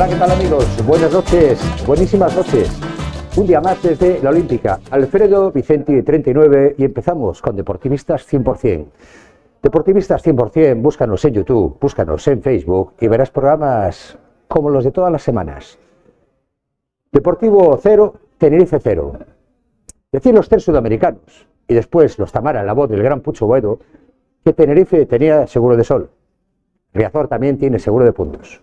Hola, ¿qué tal amigos? Buenas noches, buenísimas noches. Un día más desde la Olímpica. Alfredo Vicenti 39 y empezamos con Deportivistas 100%. Deportivistas 100%, búscanos en YouTube, búscanos en Facebook y verás programas como los de todas las semanas. Deportivo 0, Tenerife 0. Decían los tres sudamericanos y después los Tamara en la voz del gran Pucho Boedo que Tenerife tenía seguro de sol. Riazor también tiene seguro de puntos.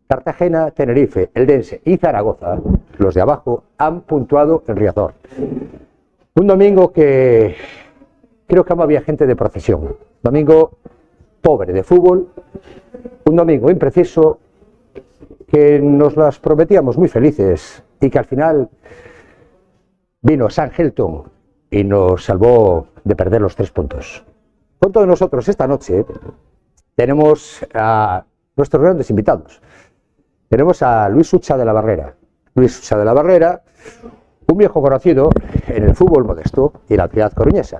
Cartagena, Tenerife, Eldense y Zaragoza, los de abajo, han puntuado en Riazor. Un domingo que creo que había gente de procesión. Domingo pobre de fútbol, un domingo impreciso que nos las prometíamos muy felices y que al final vino Sam Helton y nos salvó de perder los 3 puntos. Con todos nosotros esta noche tenemos a nuestros grandes invitados. Tenemos a Luis Ucha de la Barrera. Luis Ucha de la Barrera, un viejo conocido en el fútbol modesto y la ciudad coruñesa.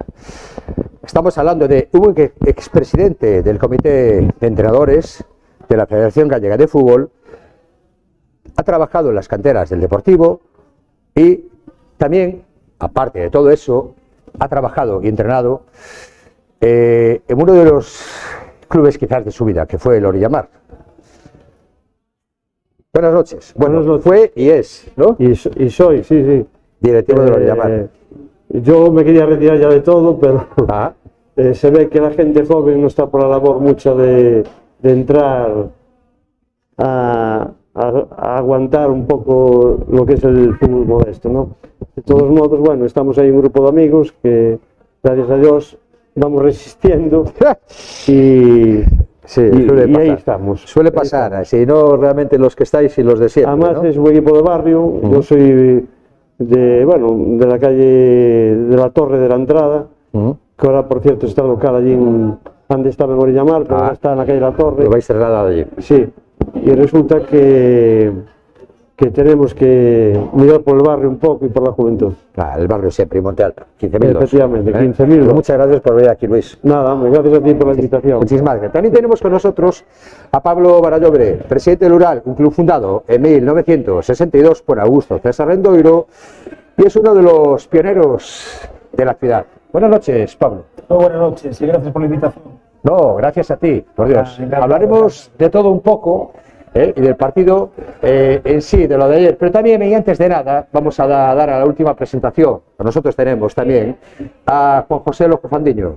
Estamos hablando de un expresidente del Comité de Entrenadores de la Federación Gallega de Fútbol. Ha trabajado en las canteras del Deportivo y también, aparte de todo eso, ha trabajado y entrenado en uno de los clubes quizás de su vida, que fue el Orillamar. Buenas noches. Bueno, Buenas noches. Fue y es, ¿no? Y soy, sí. Directivo del Orillamar. Yo me quería retirar ya de todo, pero se ve que la gente joven no está por la labor mucho de entrar a aguantar un poco lo que es el fútbol modesto, ¿no? De todos modos, bueno, estamos ahí un grupo de amigos que, gracias a Dios, vamos resistiendo y... Sí, y ahí estamos. Suele pasar, si no realmente los que estáis y los de siempre. Además, ¿no? es un equipo de barrio. Yo soy de la calle de la Torre de la Entrada, que ahora, por cierto, está local allí donde estaba en Orillamar, pero ahora está en la calle de la Torre. Lo vais trasladado allí. Sí, y resulta que tenemos que mirar por el barrio un poco y por la juventud. El barrio siempre, y Monte Alto, 15.000. Efectivamente, 15.000. Pues muchas gracias por venir aquí, Luis. Nada, hombre, gracias a ti por la invitación. Muchísimas gracias. También tenemos con nosotros a Pablo Barallobre, presidente del Ural, un club fundado en 1962 por Augusto César Rendoiro y es uno de los pioneros de la ciudad. Buenas noches, Pablo. Muy buenas noches y gracias por la invitación. No, gracias a ti, por Dios. Encantado. Hablaremos de todo un poco y del partido en sí, de lo de ayer, pero también, y antes de nada, vamos a dar a la última presentación. Nosotros tenemos también a Juan José Lojo Fandiño,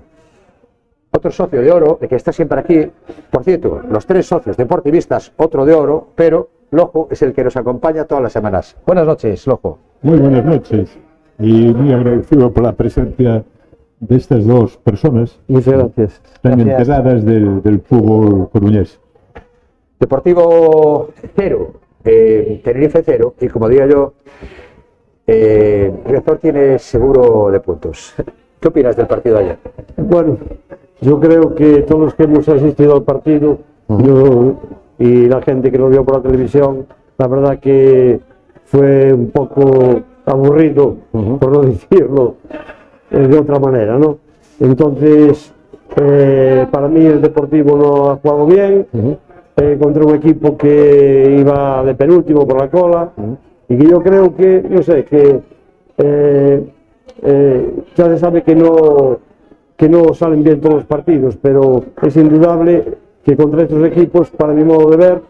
otro socio de oro, de que está siempre aquí. Por cierto, los 3 socios deportivistas, otro de oro, pero Lojo es el que nos acompaña todas las semanas. Buenas noches, Lojo. Muy buenas noches y muy agradecido por la presencia de estas 2 personas Muchas gracias. tan enteradas del fútbol coruñés. Deportivo 0, Tenerife 0, y como digo yo, Riazor tiene seguro de puntos. ¿Qué opinas del partido de ayer? Bueno, yo creo que todos los que hemos asistido al partido y la gente que lo vio por la televisión, la verdad que fue un poco aburrido, por no decirlo de otra manera, ¿no? Entonces, para mí el Deportivo no ha jugado bien, contra un equipo que iba de penúltimo por la cola, y que yo creo que, no sé, que ya se sabe que no salen bien todos los partidos, pero es indudable que contra estos equipos, para mi modo de ver,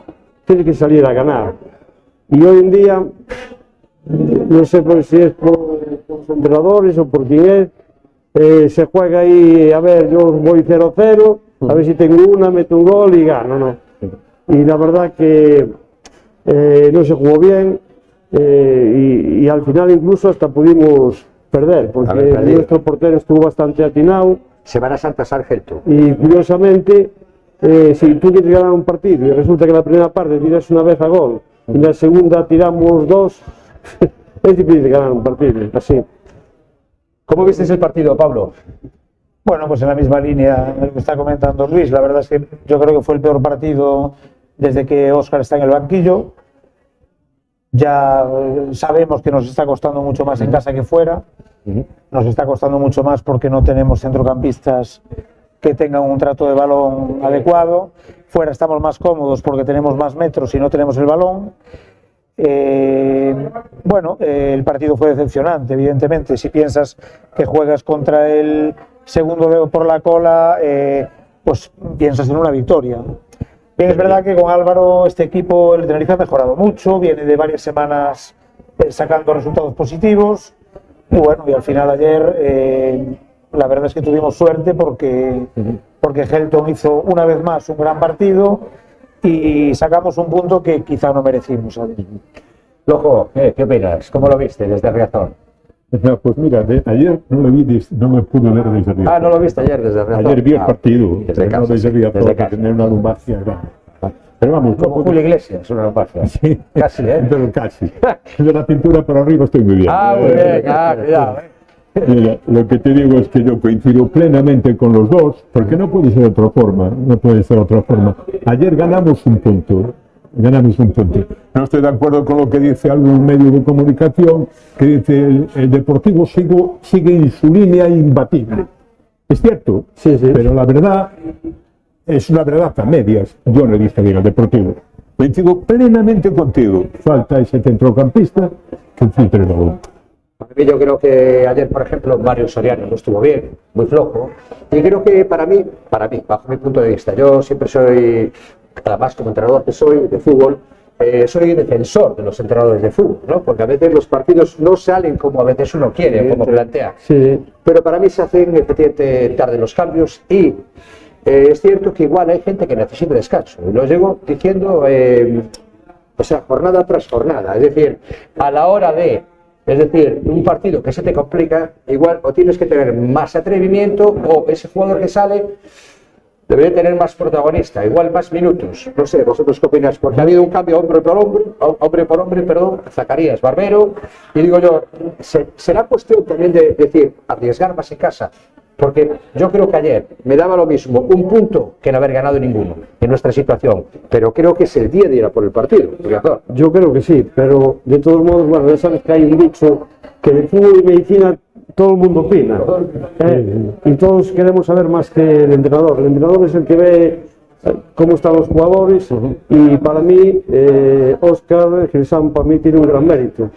tiene que salir a ganar. Y hoy en día, no sé si es por los entrenadores o por quién es, se juega ahí, a ver, yo voy 0-0, a ver si tengo una, meto un gol y gano, ¿no? Y la verdad que no se jugó bien y al final incluso hasta pudimos perder, porque nuestro portero estuvo bastante atinado. Semana Santa Sargento. Y curiosamente, si tú quieres ganar un partido y resulta que en la primera parte tiras una vez a gol y en la segunda tiramos 2, es difícil ganar un partido, así. ¿Cómo viste el partido, Pablo? Bueno, pues en la misma línea de lo que está comentando Luis, la verdad es que yo creo que fue el peor partido desde que Óscar está en el banquillo. Ya sabemos que nos está costando mucho más en casa que fuera. Nos está costando mucho más porque no tenemos centrocampistas que tengan un trato de balón adecuado. Fuera estamos más cómodos porque tenemos más metros y no tenemos el balón. El partido fue decepcionante, evidentemente. Si piensas que juegas contra el segundo por la cola, pues piensas en una victoria. Bien, es verdad que con Álvaro este equipo, el Tenerife, ha mejorado mucho, viene de varias semanas sacando resultados positivos y al final ayer la verdad es que tuvimos suerte porque Helton hizo una vez más un gran partido y sacamos un punto que quizá no merecimos, ¿sabes? Lojo, ¿qué opinas? ¿Cómo lo viste desde Riazor? No, pues mira, ayer no lo vi, no me pude ver desde Riazor. Ah, ¿no lo viste ayer desde Riazor? Ayer vi el partido, desde casa, no desde Riazor, desde que casa. tenía una lumbacia grande. Pero vamos, Como Julio Iglesias, una lumbacia. Sí, Casi, ¿eh? pero casi. De la cintura para arriba estoy muy bien. Ah, muy bien, cuidado, Mira, lo que te digo es que yo coincido plenamente con los dos, porque no puede ser de otra forma, Ayer ganamos un punto. No estoy de acuerdo con lo que dice algún medio de comunicación, que dice el Deportivo sigue en su línea imbatible. Es cierto, Sí. pero la verdad es una verdad a medias. Yo no he visto bien al Deportivo. Coincido plenamente contigo. Falta ese centrocampista que filtre el balón. Para mí, yo creo que ayer, por ejemplo, Mario Soriano no estuvo bien, muy flojo. Y creo que para mí, bajo mi punto de vista, yo siempre soy, además como entrenador que soy de fútbol, soy defensor de los entrenadores de fútbol, ¿no? Porque a veces los partidos no salen como a veces uno quiere, como plantea. Sí. Pero para mí se hacen efectivamente tarde los cambios y es cierto que igual hay gente que necesita descanso. Y lo llevo diciendo, jornada tras jornada. Es decir, a la hora de... Es decir, un partido que se te complica, igual o tienes que tener más atrevimiento o ese jugador que sale debería tener más protagonista, igual más minutos. No sé, ¿vosotros qué opináis? Porque ha habido un cambio hombre por hombre, Zacarías, Barbero, y digo yo, ¿será cuestión también de decir, arriesgar más en casa? Porque yo creo que ayer me daba lo mismo un punto que no haber ganado ninguno en nuestra situación, pero creo que es el día de ir a por el partido, Riazor. Yo creo que sí, pero de todos modos, bueno, ya sabes que hay un dicho que de fútbol y medicina todo el mundo opina, y todos queremos saber más que el entrenador. El entrenador es el que ve cómo están los jugadores, y para mí, Óscar Gilsán para mí tiene un gran mérito,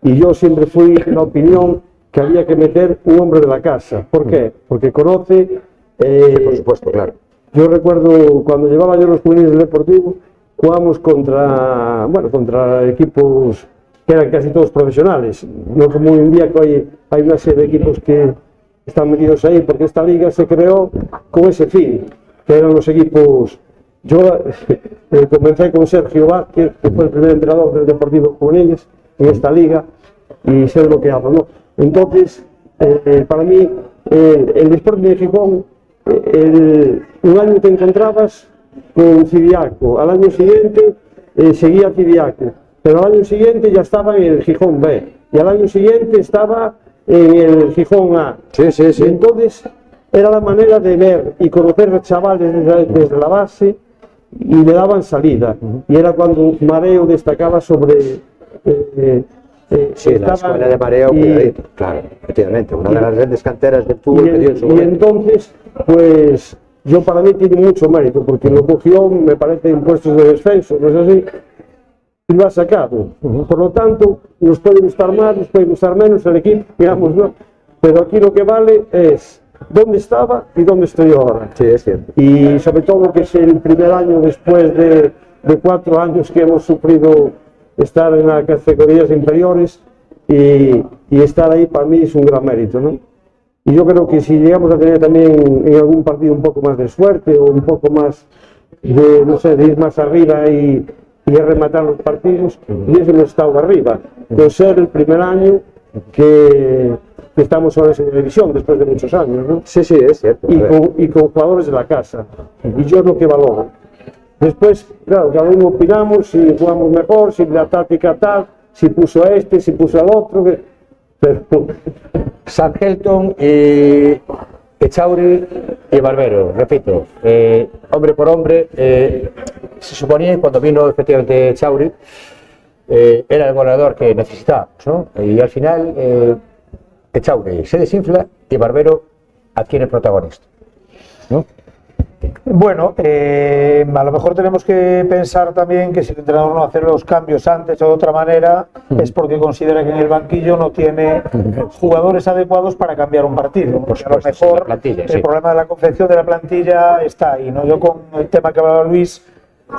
y yo siempre fui de la opinión que había que meter un hombre de la casa. ¿Por qué? Porque conoce... Por supuesto, claro. Yo recuerdo cuando llevaba yo los juveniles del Deportivo, jugábamos contra equipos que eran casi todos profesionales, no como hoy en día que hoy hay una serie de equipos que están metidos ahí, porque esta liga se creó con ese fin, que eran los equipos. Yo comencé con Sergio Vázquez, que fue el primer entrenador del Deportivo Juveniles en esta liga, y sé de lo que hablo, ¿no? Entonces, para mí, el Sporting de Gijón, un año te encontrabas con Cidiaco, al año siguiente seguía Cidiaco, pero al año siguiente ya estaba en el Gijón B, y al año siguiente estaba en el Gijón A. Sí. Y entonces era la manera de ver y conocer a chavales desde la base, y le daban salida. Y era cuando Mareo destacaba sobre... Sí, la escuela de Mareo, cuidadito, claro, efectivamente, una de las grandes canteras del fútbol que dio en su y momento. entonces, pues, yo para mí tiene mucho mérito, porque lo cogió, me parece, en puestos de descenso, no es así, y lo ha sacado. Por lo tanto, nos puede gustar más, nos puede gustar menos el equipo, digamos, ¿no? Pero aquí lo que vale es dónde estaba y dónde estoy ahora. Sí, es cierto. Y sobre todo que es el primer año después de 4 años que hemos sufrido estar en las categorías inferiores, y estar ahí para mí es un gran mérito, ¿no? Y yo creo que si llegamos a tener también en algún partido un poco más de suerte, o un poco más de, no sé, de ir más arriba y rematar los partidos, hubiésemos estado arriba, con ser el primer año que estamos ahora en la división después de muchos años, ¿no? Sí, es cierto. Y con jugadores de la casa, y yo es lo que valoro. Después, claro, cada uno opinamos si jugamos mejor, si la táctica tal, si puso a este, si puso al otro, pero... San Helton, Echauri y Barbero, repito, hombre por hombre, se suponía que cuando vino efectivamente Echauri, era el goleador que necesitábamos, ¿no? Y al final, Echauri se desinfla y Barbero adquiere protagonista. ¿no? Bueno, a lo mejor tenemos que pensar también que si el entrenador no hace los cambios antes o de otra manera es porque considera que en el banquillo no tiene jugadores adecuados para cambiar un partido. Porque a lo mejor el problema de la confección de la plantilla está ahí, ¿no? Yo con el tema que hablaba Luis,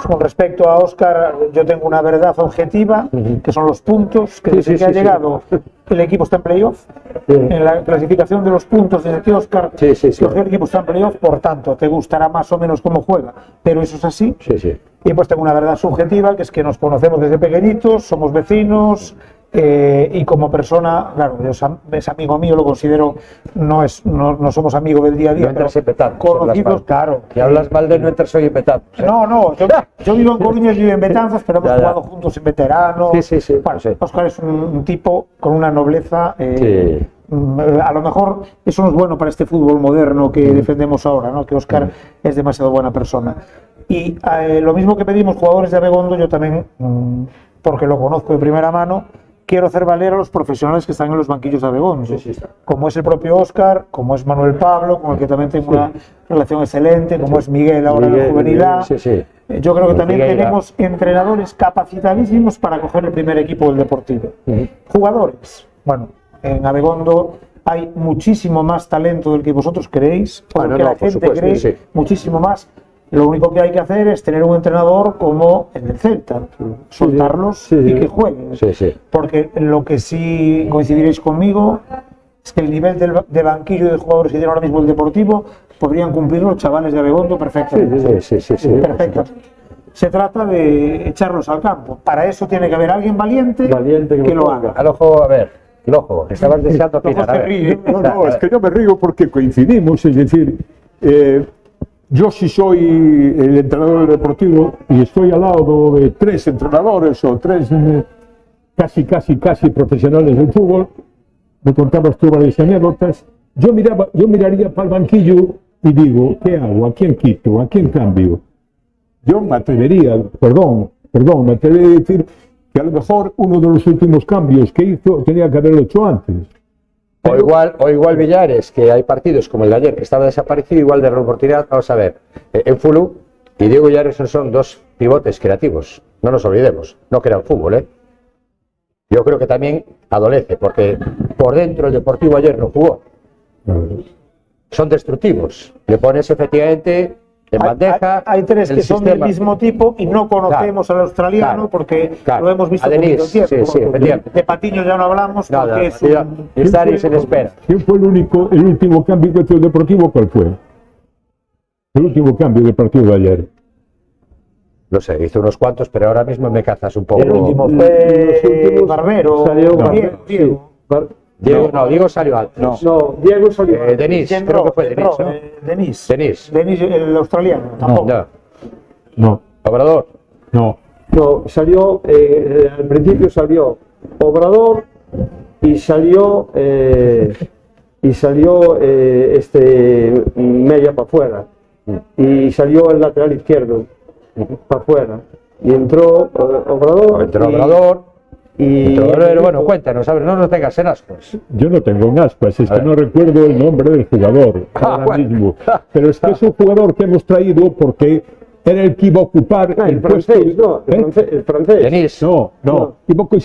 con respecto a Óscar, yo tengo una verdad objetiva, que son los puntos, que desde que ha llegado el equipo está en playoff. En la clasificación de los puntos desde que Óscar cogió el equipo está en playoff, por tanto, te gustará más o menos cómo juega, pero eso es así. Y pues tengo una verdad subjetiva, que es que nos conocemos desde pequeñitos, somos vecinos, y como persona, claro, es amigo mío, lo considero, no somos amigos del día a día, no entras en petazos, conocidos, claro. Que hablas mal de no entrar hoy en petazos. No, yo vivo en Coruña, vivo en Betanzos, pero hemos jugado juntos en veteranos. Bueno, Óscar es un tipo con una nobleza. A lo mejor eso no es bueno para este fútbol moderno que defendemos ahora, ¿no? Que Óscar es demasiado buena persona. Y lo mismo que pedimos jugadores de Abegondo, yo también, porque lo conozco de primera mano, quiero hacer valer a los profesionales que están en los banquillos de Abegondo, como es el propio Óscar, como es Manuel Pablo, con el que también tengo una relación excelente, como es Miguel ahora en la Juvenil A. Yo creo que también tenemos entrenadores capacitadísimos para coger el primer equipo del Deportivo. Jugadores, bueno, en Abegondo hay muchísimo más talento del que vosotros creéis, porque la gente cree muchísimo más. Lo único que hay que hacer es tener un entrenador como en el Celta, soltarlos y que jueguen. Porque lo que sí coincidiréis conmigo es que el nivel de banquillo de jugadores que tiene ahora mismo el Deportivo podrían cumplir los chavales de Abegondo perfectamente. Perfecto. Se trata de echarlos al campo. Para eso tiene que haber alguien valiente que lo haga. Al ojo, a ver, el ojo, estabas deseando opinar. No, es que yo me río porque coincidimos, es decir, yo sí soy el entrenador del Deportivo y estoy al lado de 3 entrenadores o 3 casi profesionales del fútbol. Me contabas tú varias anécdotas. Yo miraría para el banquillo y digo, ¿qué hago? ¿A quién quito? ¿A quién cambio? Yo me atrevería, me atrevería a decir que a lo mejor uno de los últimos cambios que hizo tenía que haberlo hecho antes. O igual Villares, que hay partidos como el de ayer, que estaba desaparecido, igual de oportunidad. Vamos a ver, en Fulu y Diego Villares son 2 pivotes creativos, no nos olvidemos, no crean fútbol, Yo creo que también adolece, porque por dentro el Deportivo ayer no jugó. Son destructivos, le pones efectivamente en bandeja. Hay 3 que son del mismo tipo y no conocemos al australiano porque lo hemos visto con mucho tiempo. De Patiño ya no hablamos porque es un... Estar y se le espera. ¿Quién fue el último cambio que hizo el Deportivo? ¿Cuál fue? El último cambio del partido de ayer. No sé, hizo unos cuantos, pero ahora mismo me cazas un poco. El último fue Barbero, Diego salió antes. No, Diego salió antes. Denis, creo que fue Denis, ¿no? Denis, el australiano, tampoco. No. Obrador. No, salió, al principio salió Obrador y salió Mella para afuera y salió el lateral izquierdo para afuera y entró Obrador. Pero bueno, cuéntanos, a ver, no nos tengas en ascuas. Yo no tengo en ascuas, es que no recuerdo el nombre del jugador ahora mismo. Pero es que es un jugador que hemos traído porque era el que iba a ocupar el francés, el francés. Denis. No.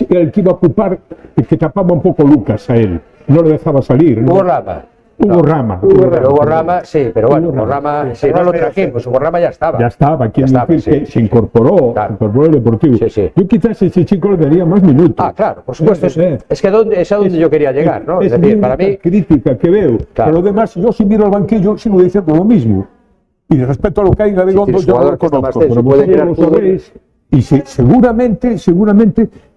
Era el que iba a ocupar, el que tapaba un poco Lucas a él. No le dejaba salir. Hugo Rama. Hugo Rama, sí, pero bueno, Hugo Rama, sí, no lo trajimos, Hugo Rama ya estaba. Ya estaba, quiere decir que se incorporó al Deportivo. Yo quizás ese chico le daría más minutos. Claro, por supuesto, es que es a donde yo quería llegar, ¿no? Es decir, para mí... crítica que veo, pero lo demás, yo si miro al banquillo sigo diciendo lo mismo. Y de respecto a lo que hay en Abegondo, yo no lo conozco, pero vosotros lo sabéis, y seguramente,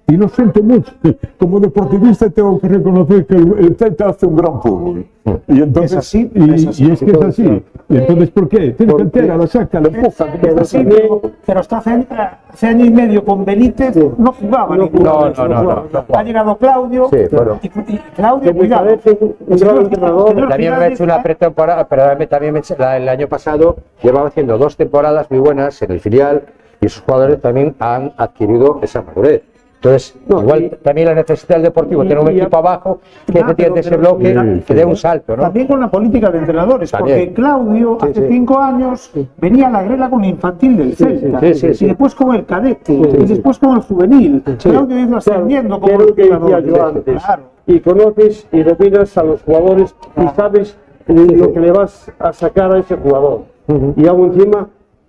y lo siento mucho, como deportivista tengo que reconocer que el Celta hace un gran fútbol. Y entonces, es así, y es que es así. Y entonces, ¿por qué? Tiene que entera, la saca, la empuja. Pero hasta hace año y medio con Benítez no jugaba. No. Ha llegado Claudio. Y Claudio, cuidado. También me ha hecho una pretemporada, pero también el año pasado llevaba haciendo 2 temporadas muy buenas en el filial y esos jugadores también han adquirido esa madurez. Entonces, No, igual también la necesidad del Deportivo, tener un equipo abajo que efectivamente ese bloque que dé un salto, ¿no? También con la política de entrenadores, También. porque Claudio Sí, hace sí. 5 años venía a la grela con el infantil del Celta, sí, sí, sí. y después con el cadete, y después con el juvenil. Sí. Claudio iba ascendiendo Claro, como que es lo que decía jugador. yo antes. Claro. Y conoces y dominas a los jugadores y sabes lo que le vas a sacar a ese jugador. Y aún encima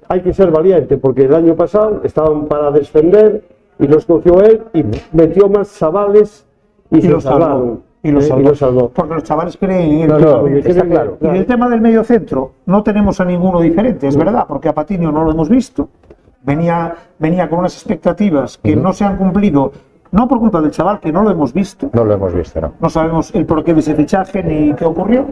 hay que ser valiente, porque el año pasado estaban para descender y los cogió él y metió más chavales y se los salvó. salvaron. Y los salvó. los salvó. Porque los chavales creen en él. No, claramente. está claro. Y en el tema del medio centro, no tenemos a ninguno diferente, es verdad, porque a Patiño no lo hemos visto. Venía con unas expectativas que no se han cumplido, no por culpa del chaval, que no lo hemos visto. No lo hemos visto, ¿no? No sabemos el porqué de ese fichaje ni qué ocurrió.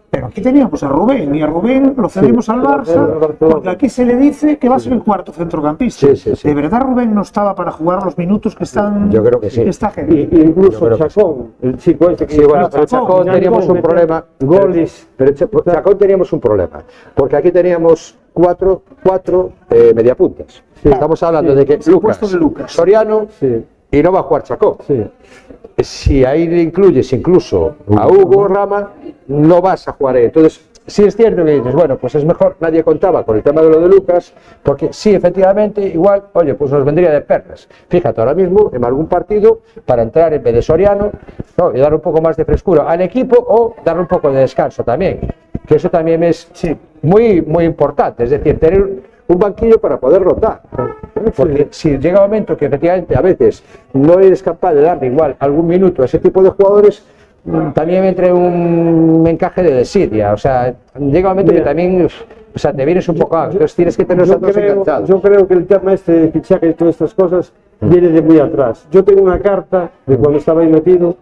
Pero aquí teníamos a Rubén, y a Rubén lo cedimos al Barça, porque aquí se le dice que va a ser el cuarto centrocampista. Sí, sí, sí. ¿De verdad Rubén no estaba para jugar los minutos que están? Yo creo que sí. Está gente. Y incluso Yo creo que Chacón, el chico este que Sí, bueno, pero Chacón, Chacón teníamos un problema. Goles. Pero Chacón teníamos un problema. Porque aquí teníamos cuatro mediapuntas. Sí. Estamos hablando Sí. de que El puesto de Lucas. Soriano Sí, y no va a jugar Chacón. sí. Si ahí le incluyes incluso a Hugo Rama, no vas a jugar ahí. Entonces, sí es cierto que dices, bueno, pues es mejor, nadie contaba con el tema de lo de Lucas, porque sí, efectivamente, igual, oye, pues nos vendría de perlas. Fíjate, ahora mismo, en algún partido, para entrar en vez de Soriano, ¿no? Y dar un poco más de frescura al equipo o darle un poco de descanso también, que eso también es muy, muy importante, es decir, tener un banquillo para poder rotar, porque si llega un momento que efectivamente a veces no eres capaz de darle igual algún minuto a ese tipo de jugadores, también entre un encaje de desidia, o sea, llega un momento que también, o sea, te vienes un poco, entonces tienes que tener los otros enganchados. Yo creo que el tema este de fichaje y todas estas cosas viene de muy atrás. Yo tengo una carta de cuando estaba ahí metido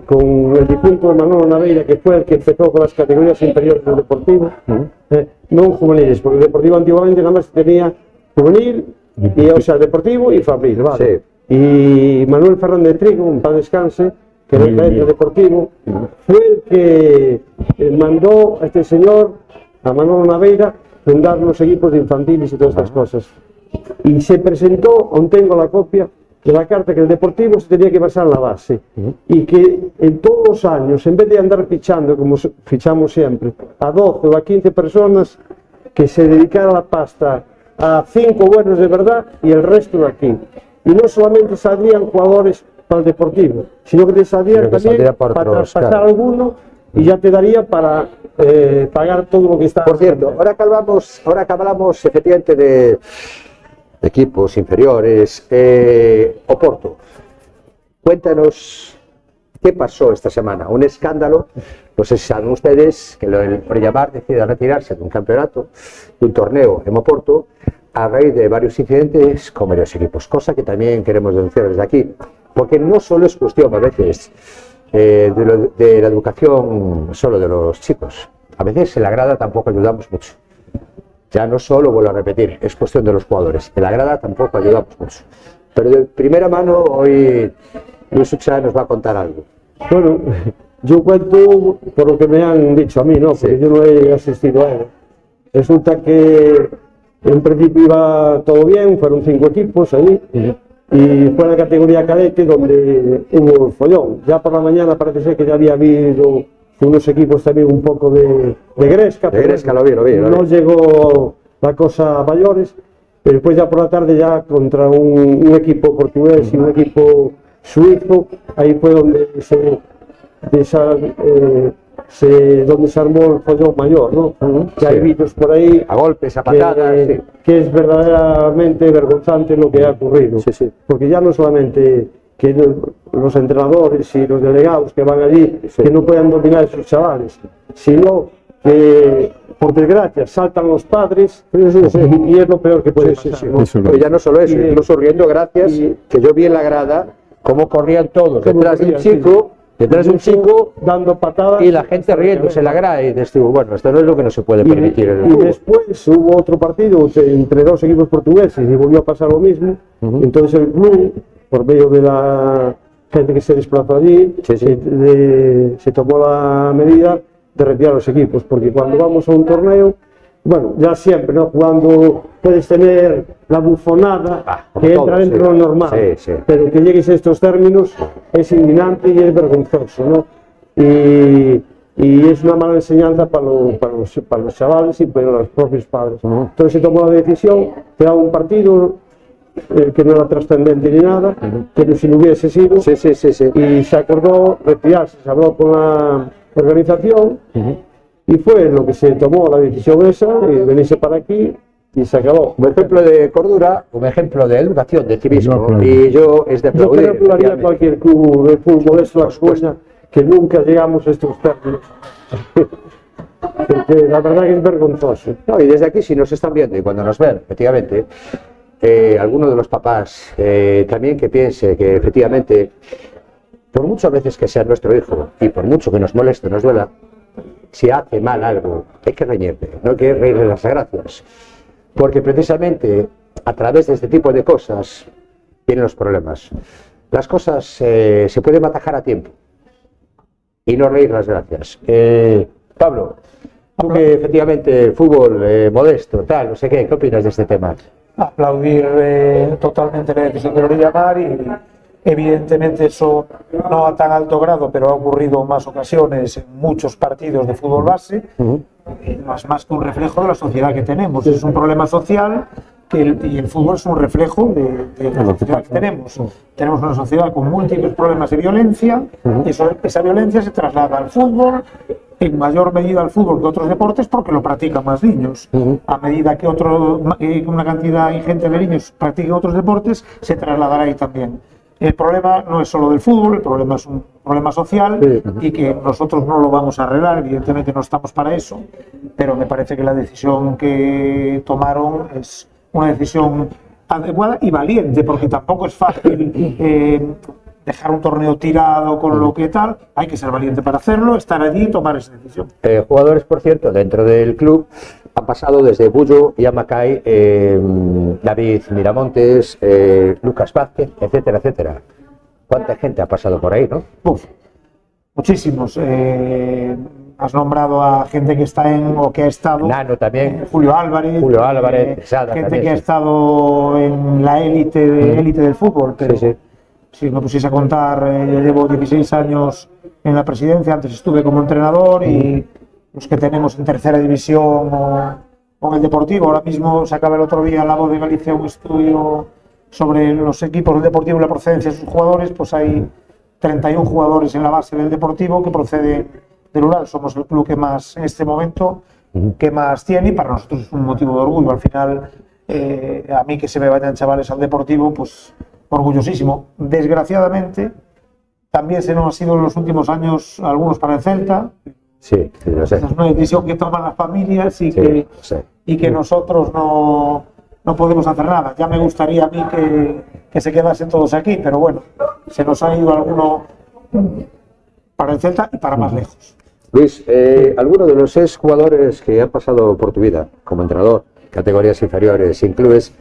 con el difunto Manolo Naveira, que fue el que empezó con las categorías inferiores del Deportivo, no juveniles, porque el Deportivo antiguamente nada más tenía juvenil, y, o sea, Deportivo y Fabril, ¿vale? Y Manuel Fernández Trigo, un paz descanse, que era el gerente deportivo, fue el que mandó a este señor, a Manolo Naveira, fundar los equipos de infantiles y todas estas cosas. Y se presentó, aún tengo la copia, de la carta, que el Deportivo se tenía que basar en la base y que en todos los años, en vez de andar fichando como fichamos siempre, a 12 o a 15 personas, que se dedicara la pasta a 5 buenos de verdad y el resto de aquí. Y no solamente saldrían jugadores para el Deportivo, sino que te saldrían también para traspasar alguno y ya te daría para pagar todo lo que está. Por cierto, ahora que hablamos efectivamente de equipos inferiores, Oporto, cuéntanos qué pasó esta semana. Un escándalo, no sé si saben ustedes que el Preamar decide retirarse de un campeonato, de un torneo en Oporto, a raíz de varios incidentes con varios equipos, cosa que también queremos denunciar desde aquí, porque no solo es cuestión a veces de la educación solo de los chicos, a veces en la grada tampoco ayudamos mucho. Ya no solo, vuelvo a repetir, es cuestión de los jugadores. En la grada tampoco ayudamos mucho. Pero de primera mano, hoy Luis Ucha nos va a contar algo. Bueno, yo cuento por lo que me han dicho a mí, ¿no? Porque yo no he asistido a él. Resulta que en principio iba todo bien, fueron 5 equipos ahí, y fue la categoría cadete donde hubo follón. Ya por la mañana parece ser que ya había habido unos equipos también un poco de gresca. De gresca, lo vi. No llegó la cosa a mayores, pero después ya por la tarde ya contra un equipo portugués y un equipo suizo, ahí fue donde donde se armó el follón mayor, ¿no? Que hay vídeos por ahí a golpes, a patadas, que es verdaderamente vergonzante lo que ha ocurrido, porque ya no solamente que los entrenadores y los delegados que van allí que no puedan dominar a esos chavales, sino que por desgracia saltan los padres y es lo peor que puede pasar, ¿no? Pero ya no solo eso, incluso riendo gracias, que yo vi en la grada cómo corrían todos detrás de un chico dando patadas y la gente riéndose en la grada, y dices, bueno, esto no es lo que no se puede permitir en el fútbol. Y después hubo otro partido entre 2 equipos portugueses y volvió a pasar lo mismo. Entonces el club, por medio de la gente que se desplazó allí, se tomó la medida de retirar los equipos, porque cuando vamos a un torneo bueno, ya siempre, ¿no? Jugando puedes tener la bufonada como que todo, entra dentro sí. de lo normal, Sí. pero que llegues a estos términos es indignante y es vergonzoso, ¿no? Y es una mala enseñanza para los chavales y para los propios padres. Entonces se tomó la decisión, quedaba un partido que no era trascendente ni nada, pero si no hubiese sido, Sí. y se acordó retirarse, se habló con la organización y fue lo que se tomó la decisión esa, y venirse para aquí y se acabó. Un ejemplo de cordura, un ejemplo de educación, de civismo, No, claro. y yo es de Yo aplaudir. creo que lo haría efectivamente. cualquier club de fútbol, es la excusa que nunca llegamos a estos términos. Porque la verdad que es vergonzoso. No, y desde aquí, si nos están viendo y cuando nos ven, efectivamente, alguno de los papás también que piense que efectivamente, por muchas veces que sea nuestro hijo y por mucho que nos moleste, nos duela, si hace mal algo, hay que reñirle, no hay que reírle las gracias. Porque precisamente a través de este tipo de cosas vienen los problemas. Las cosas se pueden atajar a tiempo y no reír las gracias. Pablo, tú que efectivamente fútbol modesto, tal, no sé qué opinas de este tema? Aplaudir totalmente la decisión de Orilla Mar y evidentemente eso no a tan alto grado, pero ha ocurrido en más ocasiones en muchos partidos de fútbol base, más que un reflejo de la sociedad que tenemos. Es un problema social y el fútbol es un reflejo de la sociedad que tenemos. Tenemos una sociedad con múltiples problemas de violencia y esa violencia se traslada al fútbol, en mayor medida al fútbol que otros deportes porque lo practican más niños. A medida que una cantidad ingente de niños practiquen otros deportes, se trasladará ahí también. El problema no es solo del fútbol, el problema es un problema social y que nosotros no lo vamos a arreglar, evidentemente no estamos para eso, pero me parece que la decisión que tomaron es una decisión adecuada y valiente, porque tampoco es fácil dejar un torneo tirado con lo que tal, hay que ser valiente para hacerlo, estar allí y tomar esa decisión. Jugadores, por cierto, dentro del club han pasado desde Bullo y Amacay, David Miramontes, Lucas Vázquez, etcétera, etcétera. ¿Cuánta gente ha pasado por ahí, no? Uf, muchísimos. Has nombrado a gente que está o que ha estado. Nano también. Julio Álvarez. Quesada gente también, que ha sí. estado en la élite del fútbol. Pero Sí. si me pusiese a contar, yo llevo 16 años en la presidencia, antes estuve como entrenador y los que tenemos en tercera división o en el Deportivo. Ahora mismo se acaba el otro día en La Voz de Galicia un estudio sobre los equipos del Deportivo y la procedencia de sus jugadores. Pues hay 31 jugadores en la base del Deportivo que proceden del Ural. Somos el club que más, en este momento, que más tiene, y para nosotros es un motivo de orgullo. Al final, a mí que se me vayan chavales al Deportivo, pues orgullosísimo. Desgraciadamente, también se nos ha sido en los últimos años algunos para el Celta. Sí, lo sé. Esa es una decisión que toman las familias y que nosotros no podemos hacer nada. Ya me gustaría a mí que se quedasen todos aquí, pero bueno, se nos ha ido alguno para el Celta y para más lejos. Luis, alguno de los exjugadores que han pasado por tu vida como entrenador, categorías inferiores, sin clubes,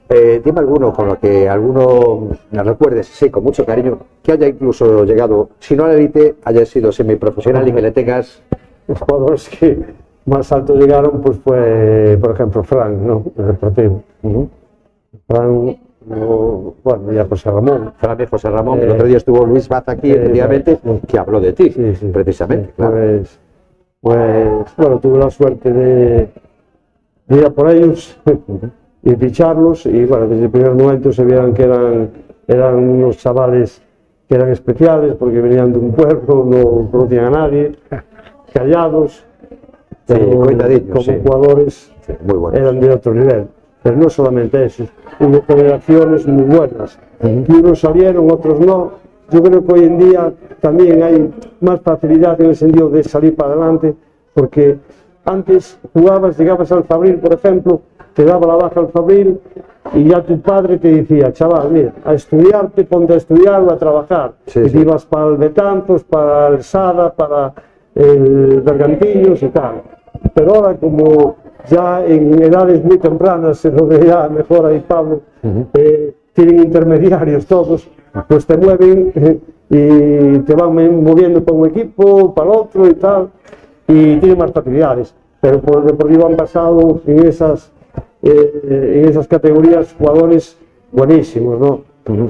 dime alguno con lo que alguno me recuerdes, sí, con mucho cariño, que haya incluso llegado, si no a la élite, haya sido semiprofesional y que le tengas. Los jugadores que más alto llegaron pues fue, por ejemplo, Fran, ¿no? El Deportivo. Fran, bueno, ya José Ramón. Fran y José Ramón, que el otro día estuvo Luis Baz aquí, efectivamente, que habló de ti, precisamente. Claro. Pues, bueno, tuve la suerte de ir a por ellos y ficharlos, y bueno, desde el primer momento se vieron que eran unos chavales que eran especiales porque venían de un pueblo, no conocían a nadie, callados, pero como jugadores muy buenos. eran de otro nivel. Pero no solamente eso, hubo generaciones muy buenas, que unos salieron, otros no. Yo creo que hoy en día también hay más facilidad en el sentido de salir para adelante, porque antes jugabas, llegabas al Fabril, por ejemplo, te daba la baja al Fabril y ya tu padre te decía, chaval, mira, a estudiarte, ponte a estudiar o a trabajar. Y te ibas para el Betanzos, para el Sada, para el Bergantiños y tal. Pero ahora, como ya en edades muy tempranas, se lo veía mejor ahí Pablo, tienen intermediarios todos, pues te mueven y te van moviendo para un equipo, para el otro y tal, y tienen más facilidades. pero por el Deportivo han pasado en esas categorías jugadores buenísimos, ¿no?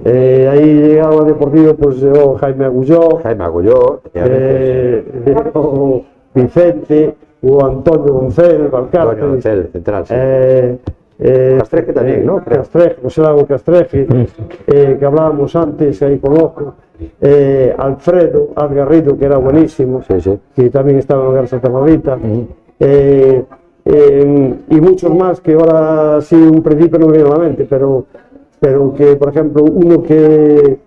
Ahí llegaba al Deportivo, pues llegó Jaime Agulló, llegó Vicente, hubo Antonio González, Valcárcel, central, sí. Castreje también, ¿no? Castreje, José Lago Castreje, que hablábamos antes, ahí conozco. Alfredo Algarrido, que era buenísimo, que también estaba en el Real Santa Margarita. Y muchos más que ahora sí un principio no me viene a la mente, pero que, por ejemplo, uno que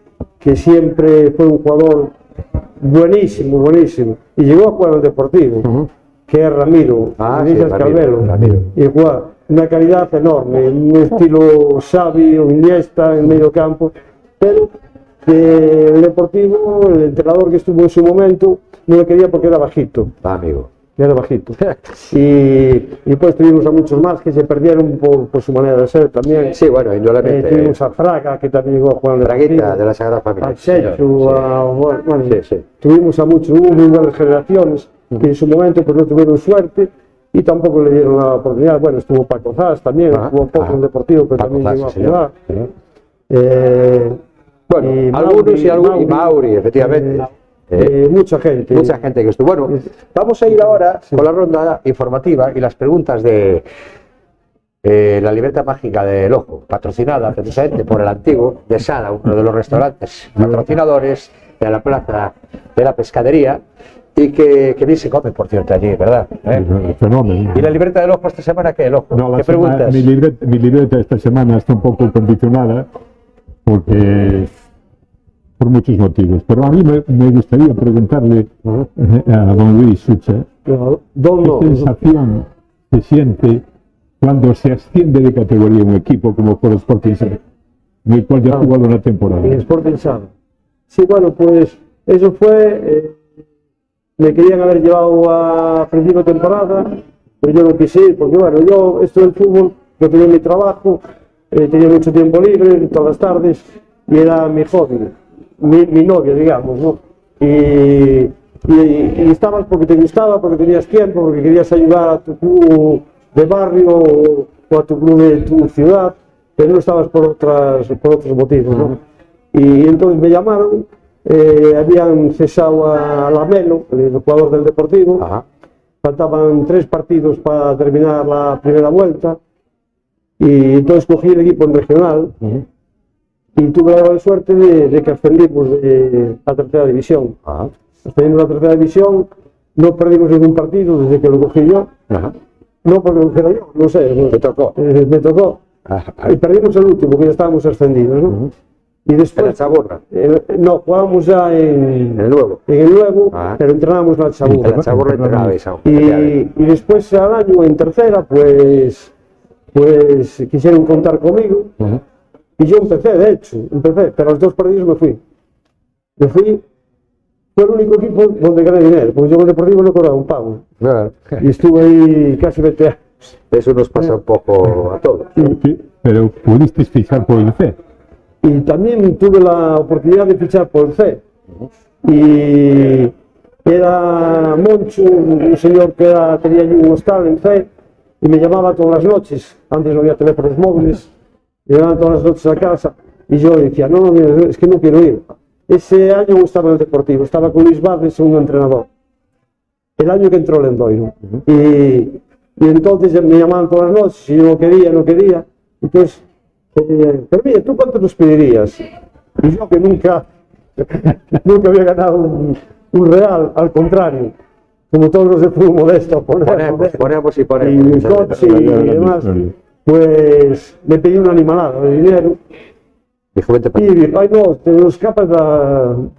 siempre fue un jugador buenísimo, y llegó a jugar al Deportivo, que es Ramiro, Calvelo, y jugaba una calidad enorme, un estilo Xavi o Iniesta en medio campo, pero que el Deportivo, el entrenador que estuvo en su momento, no le quería porque era bajito. Era bajito. Y pues tuvimos a muchos más que se perdieron por su manera de ser también. Sí, bueno, indudablemente. Tuvimos a Fraga, que también llegó a jugar en el Fraguita, de la Sagrada Familia. A Chechu, tuvimos a muchos, hubo muy buenas generaciones que en su momento pues no tuvieron suerte y tampoco le dieron la oportunidad. Bueno, estuvo Paco Zas también, jugó poco en el Deportivo, pero Paco también Zas, llegó a jugar. Bueno, y algunos y Mauri, efectivamente. Mucha gente que estuvo. Bueno, vamos a ir ahora con la ronda informativa y las preguntas de la libreta mágica del Ojo, patrocinada precisamente por el Antiguo de Sada, uno de los restaurantes patrocinadores de la Plaza de la Pescadería, y que bien se come, por cierto, allí, ¿verdad? Fenómeno. ¿Y la libreta del Ojo esta semana qué? ¿El Ojo? No, ¿Qué preguntas? Mi libreta esta semana está un poco condicionada porque por muchos motivos, pero a mí me gustaría preguntarle a don Luis Sucha qué sensación se siente cuando se asciende de categoría un equipo como por Sporting Sada, en el cual ya ha jugado una temporada. En Sporting Sada. Sí, bueno, pues eso fue, me querían haber llevado a principio de temporada, pero yo no quise ir, porque bueno, yo esto del fútbol, yo tenía mi trabajo, tenía mucho tiempo libre, todas las tardes, y era mi hobby. Mi novia, digamos, ¿no? Y estabas porque te gustaba, porque tenías tiempo, porque querías ayudar a tu club de barrio o a tu club de tu ciudad, pero no estabas por otros motivos, ¿no? Y entonces me llamaron, habían cesado a Lamelo, el jugador del Deportivo, faltaban 3 partidos para terminar la primera vuelta, y entonces cogí el equipo en regional. Y tuve la gran suerte de que ascendimos a tercera división. Ascendimos a la tercera división, no perdimos ningún partido desde que lo cogí yo. No porque lo hiciera yo, no sé. ¿Te tocó? Me tocó. Y perdimos el último, que ya estábamos ascendidos, ¿no? Y después, ¿En la Chaburra? No, jugábamos ya en el Nuevo. En el Nuevo, pero entrenábamos en la Chaburra. En la Chaburra entrenabais aún. Y después al año en tercera, pues quisieron contar conmigo. Y yo empecé, de hecho, pero a los 2 partidos me fui. Fue el único equipo donde gané dinero, porque yo en el Deportivo no cobraba un pago. Y estuve ahí casi 20 años. Eso nos pasa un poco a todos. Pero pudiste fichar por el C. Y también tuve la oportunidad de fichar por el C. Y era Moncho, un señor que tenía allí un hostal en C, y me llamaba todas las noches. Antes no había teléfonos móviles. Llegaban todas las noches a casa y yo decía, no, es que no quiero ir. Ese año estaba en el Deportivo, estaba con Luis Vázquez, segundo entrenador. El año que entró Lendoiro. Y entonces me llamaban todas las noches y yo no quería. Entonces, pero mira, ¿tú cuánto nos pedirías? Y yo que nunca había ganado un real, al contrario. Como todos los de fútbol modesto, ponemos. Y coche y demás. Pues me pedí una animalada de dinero. Dijo, vente para y dije, ay no, te lo escapas de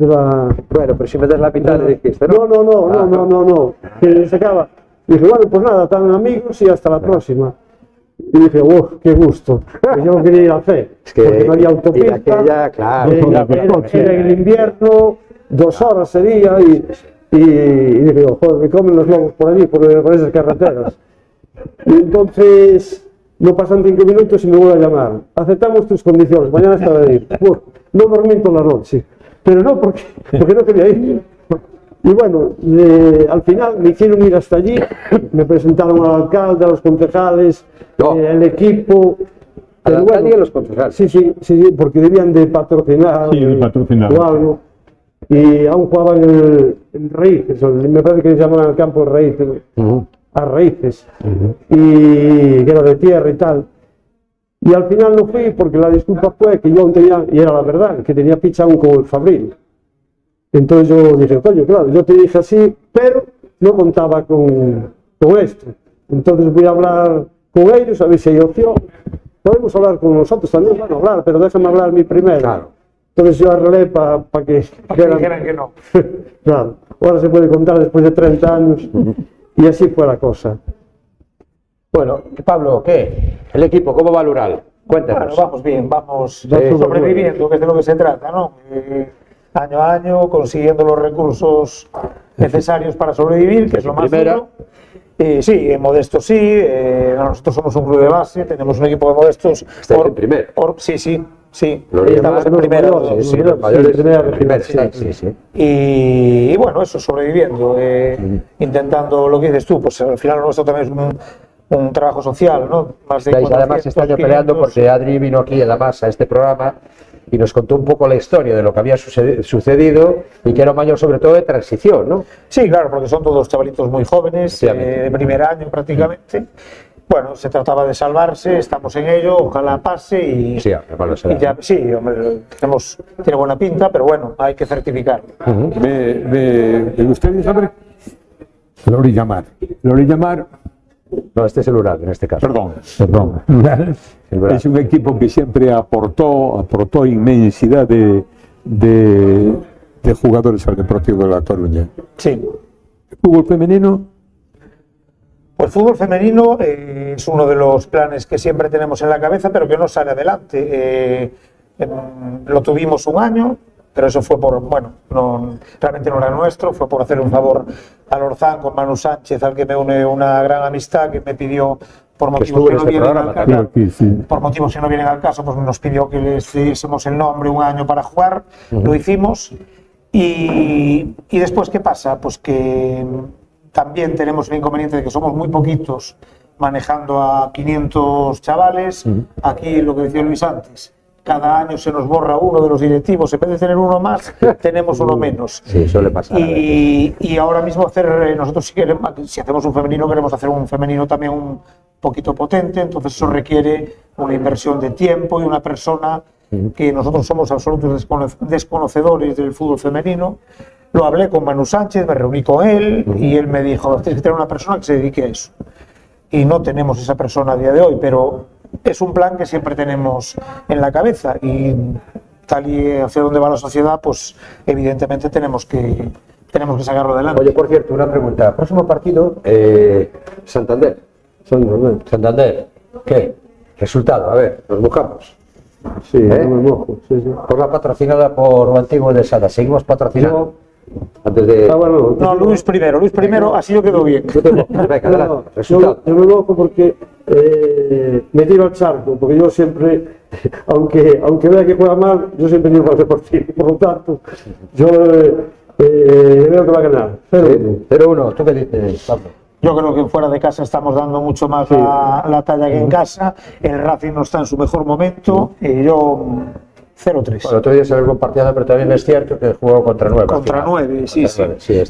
la... Bueno, pero si me das la mitad le dijiste, ¿no? No, que se acaba. Dije, bueno, pues nada, tan amigos y hasta la próxima. Y dije, qué gusto. Que yo no quería ir a C, porque no había autopista. Era en el invierno, 2 horas sería, y dije, joder, me comen los lobos por allí, por esas carreteras. Y entonces... No pasan 5 minutos y me vuelve a llamar. Aceptamos tus condiciones, mañana está de ir. No dormí toda la noche. Pero no, porque no quería ir. Y bueno, al final me hicieron ir hasta allí, me presentaron al alcalde, a los concejales, el equipo. ¿Al Pero alcalde y bueno, a los concejales? sí, porque debían de patrocinar, Sí, de patrocinar. o algo. Y aún jugaban en Raíces, me parece que se llaman el campo de Raíces, a Raíces, y que era de tierra y tal. Y al final no fui porque la disculpa fue que yo aún tenía, y era la verdad, que tenía ficha aún con el Fabril. Entonces yo dije, coño, claro, yo te dije así, pero no contaba con esto. Entonces voy a hablar con ellos a ver si hay opción. Podemos hablar con nosotros también, bueno, hablar, pero déjame hablar a mí primero. Claro. Entonces yo arreglé para que Dijeran que no. Claro, ahora se puede contar después de 30 años y así fue la cosa. Bueno, Pablo, ¿qué? ¿El equipo cómo va el Ural? Cuéntanos. Bueno, vamos bien, vamos sobreviviendo, que es de lo que se trata, ¿no? Año a año, consiguiendo los recursos necesarios para sobrevivir, que es lo más duro. Sí, en Modesto sí, nosotros somos un club de base, tenemos un equipo de modestos. ¿Estáis en primero? Sí, Los estamos en primero. Sí, los mayores, sí. Y bueno, eso, sobreviviendo, intentando lo que dices tú, pues al final nuestro también es un trabajo social, ¿no? Más de Estáis además este año peleando porque Adri vino aquí en la masa a este programa y nos contó un poco la historia de lo que había sucedido y que era un año sobre todo de transición, ¿no? Sí, claro, porque son todos chavalitos muy jóvenes, de primer año prácticamente. Bueno, se trataba de salvarse, estamos en ello, ojalá pase y, sí, sí, hombre, tiene buena pinta, pero bueno, hay que certificarlo. Me gustaría saber Lori Llamar. No, este es el Ural en este caso. Perdón. Es un equipo que siempre aportó inmensidad de jugadores al Deportivo de La Coruña. Sí. ¿El fútbol femenino? Pues fútbol femenino es uno de los planes que siempre tenemos en la cabeza, pero que no sale adelante. Lo tuvimos un año, pero eso fue realmente no era nuestro, fue por hacer un favor al Orzán con Manu Sánchez, al que me une una gran amistad, que me pidió, por motivos que no vienen al caso, por motivos que no vienen al caso, pues nos pidió que les diésemos el nombre un año para jugar, lo hicimos, y después, ¿qué pasa? Pues que también tenemos el inconveniente de que somos muy poquitos manejando a 500 chavales. Aquí, lo que decía Luis antes, cada año se nos borra uno de los directivos, en vez de tener uno más, tenemos uno menos. Sí, suele pasar. Y ahora mismo nosotros si hacemos un femenino, queremos hacer un femenino también un poquito potente, entonces eso requiere una inversión de tiempo y una persona que nosotros somos absolutos desconocedores del fútbol femenino. Lo hablé con Manu Sánchez, me reuní con él y él me dijo, tienes que tener una persona que se dedique a eso. Y no tenemos esa persona a día de hoy, pero es un plan que siempre tenemos en la cabeza y tal y hacia dónde va la sociedad, pues evidentemente tenemos que sacarlo adelante. Oye, por cierto, una pregunta. Próximo partido, Santander. ¿Qué? Resultado, a ver, nos buscamos. Sí, no me mojo. Sí. Por la patrocinada por Antiguo de Sada. Seguimos patrocinando. Antes de... No, Luis primero, así yo quedo bien. Venga, resultado. Yo me mojo porque me tiro al charco, porque yo siempre, aunque vea que juega mal, yo siempre tiro al Deportivo. Por lo tanto, yo veo que va a ganar. 0-1. ¿Tú qué dices, Pablo? Yo creo que fuera de casa estamos dando mucho más la talla que en casa. El Racing no está en su mejor momento. Yo 0-3. Bueno, el otro día se lo partido, pero también es cierto que jugó contra 9. Contra 9, sí.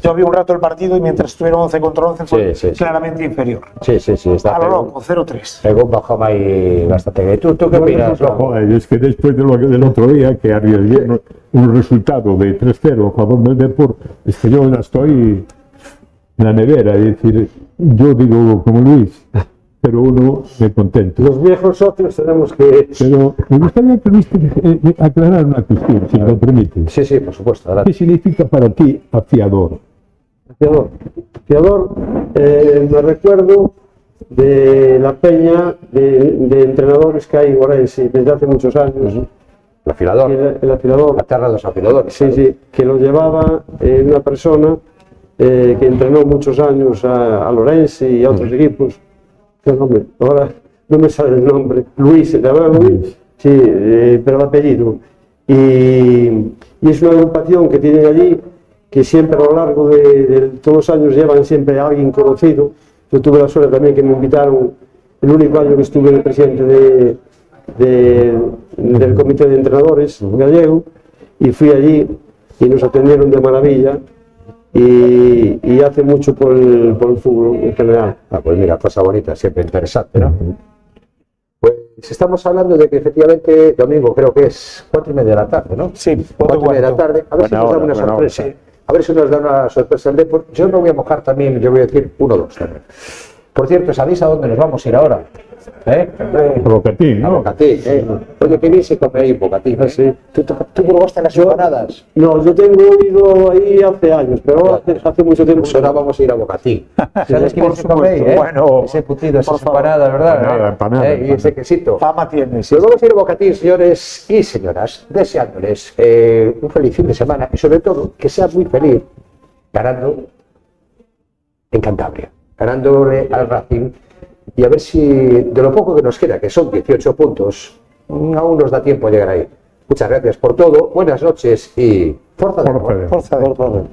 Yo vi un rato el partido y mientras estuvieron 11 contra 11 fue claramente inferior. Sí. Está a lo loco, 0-3. Pegó un bajón ahí bastante. ¿Tú qué opinas? Es que después de lo del otro día, que arriesgué un resultado de 3-0 a favor del Deportivo, es que yo la estoy en la nevera, es decir, yo digo como Luis, pero uno me contento. Los viejos socios tenemos que... Pero me gustaría que Luis aclarar una cuestión, si me lo permite. Sí, por supuesto. Adelante. ¿Qué significa para ti afiador? Fiador, me recuerdo de la peña de entrenadores que hay en Orense desde hace muchos años. El afilador. El afilador. La tierra de los afiladores. Sí, que lo llevaba una persona que entrenó muchos años a Orense y a otros equipos. ¿Qué nombre? Ahora no me sale el nombre. Luis, ¿te acuerdas, Luis? Sí, pero el apellido. Y es una agrupación que tienen allí que siempre a lo largo de todos los años llevan siempre a alguien conocido. Yo tuve la suerte también que me invitaron el único año que estuve de presidente del comité de entrenadores gallego, y fui allí y nos atendieron de maravilla, y hace mucho por el fútbol en general. Pues mira, cosa bonita, siempre interesante, ¿no? Pues estamos hablando de que efectivamente domingo creo que es 4:30 de la tarde, ¿no? Sí, 4:30 de la tarde. A ver si nos da una sorpresa. A ver si nos da una sorpresa el Depor. Yo me voy a mojar también, yo voy a decir 1-2 también. Por cierto, ¿sabéis a dónde nos vamos a ir ahora? Bocatín, A ¿no? Bocatín, Oye, qué bien se come ahí en Bocatín. Sí. ¿Tú probaste las empanadas? No, yo tengo ido ahí hace años, pero hace mucho tiempo. Pues ahora vamos a ir a Bocatín. ¿Sabes qué bien se come ahí, Bueno, ese putido, esas empanadas, ¿verdad? Empanada. Y ese quesito. Fama tiene, sí. Pues vamos a ir a Bocatín, señores y señoras, deseándoles un feliz fin de semana y sobre todo que sean muy feliz ganando en Cantabria, ganándole al Racing, y a ver si de lo poco que nos queda, que son 18 puntos, aún nos da tiempo a llegar ahí. Muchas gracias por todo, buenas noches y fuerza de Forza. Forza de-